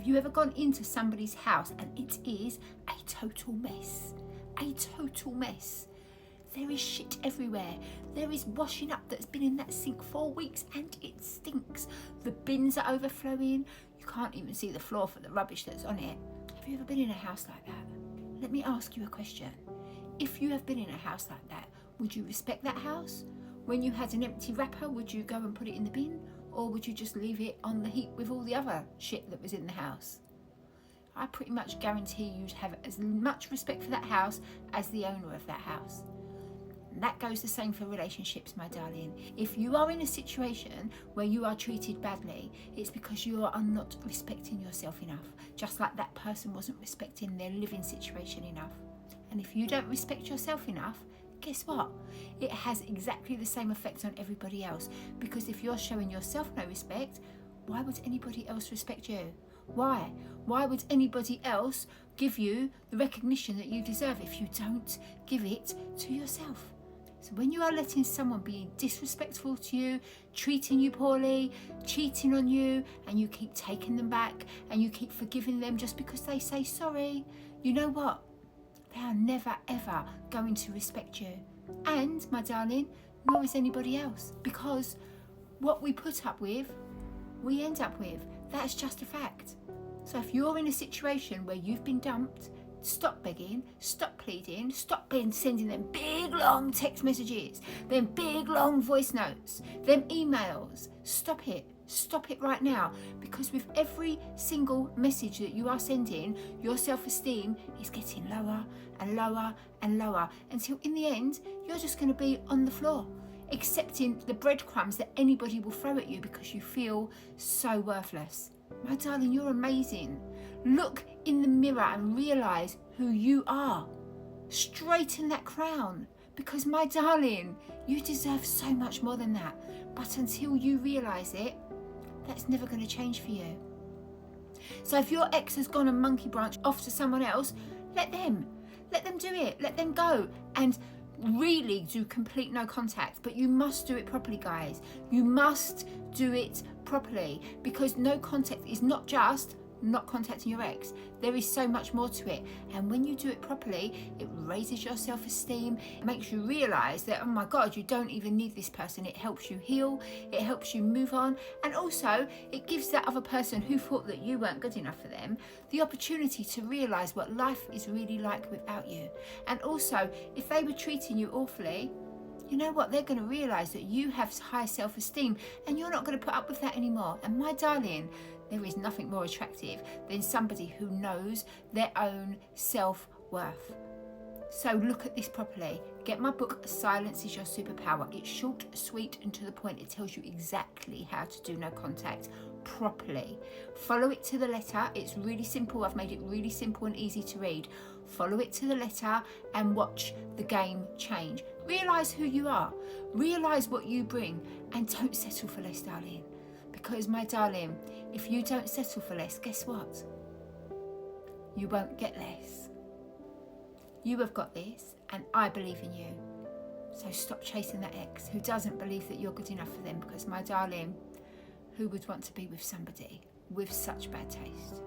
you ever gone into somebody's house and it is a total mess? A total mess. There is shit everywhere. There is washing up that's been in that sink for weeks and it stinks. The bins are overflowing. You can't even see the floor for the rubbish that's on it. Have you ever been in a house like that? Let me ask you a question. If you have been in a house like that, would you respect that house? When you had an empty wrapper, would you go and put it in the bin? Or would you just leave it on the heap with all the other shit that was in the house? I pretty much guarantee you'd have as much respect for that house as the owner of that house. And that goes the same for relationships, my darling. If you are in a situation where you are treated badly, it's because you are not respecting yourself enough, just like that person wasn't respecting their living situation enough. And if you don't respect yourself enough, guess what? It has exactly the same effect on everybody else, because if you're showing yourself no respect, why would anybody else respect you? Why? Why would anybody else give you the recognition that you deserve if you don't give it to yourself? So when you are letting someone be disrespectful to you, treating you poorly, cheating on you, and you keep taking them back and you keep forgiving them just because they say sorry, you know what? They are never ever going to respect you. And, my darling, nor is anybody else, because what we put up with, we end up with. That's just a fact. So if you're in a situation where you've been dumped, stop begging, stop pleading, stop sending them big long text messages, them big long voice notes, them emails. Stop it. Stop it right now, because with every single message that you are sending, your self-esteem is getting lower and lower and lower until in the end, you're just going to be on the floor, accepting the breadcrumbs that anybody will throw at you because you feel so worthless. My darling, you're amazing. Look in the mirror and realise who you are. Straighten that crown, because my darling, you deserve so much more than that. But until you realise it, that's never going to change for you. So if your ex has gone and monkey branch off to someone else, let them do it. Let them go and really do complete no contact. But you must do it properly, guys. You must do it properly, because no contact is not just not contacting your ex. There is so much more to it, and when you do it properly, it raises your self-esteem. It makes you realise that, oh my God, you don't even need this person. It helps you heal, it helps you move on, and also it gives that other person who thought that you weren't good enough for them the opportunity to realise what life is really like without you. And also, if they were treating you awfully, you know what, they're going to realise that you have high self-esteem and you're not going to put up with that anymore. And my darling, there is nothing more attractive than somebody who knows their own self-worth. So look at this properly. Get my book, Silence is Your Superpower. It's short, sweet, and to the point. It tells you exactly how to do no contact properly. Follow it to the letter. It's really simple. I've made it really simple and easy to read. Follow it to the letter and watch the game change. Realise who you are. Realise what you bring, and don't settle for less, darling. Because, my darling, if you don't settle for less, guess what? You won't get less. You have got this, and I believe in you. So stop chasing that ex who doesn't believe that you're good enough for them, because, my darling, who would want to be with somebody with such bad taste?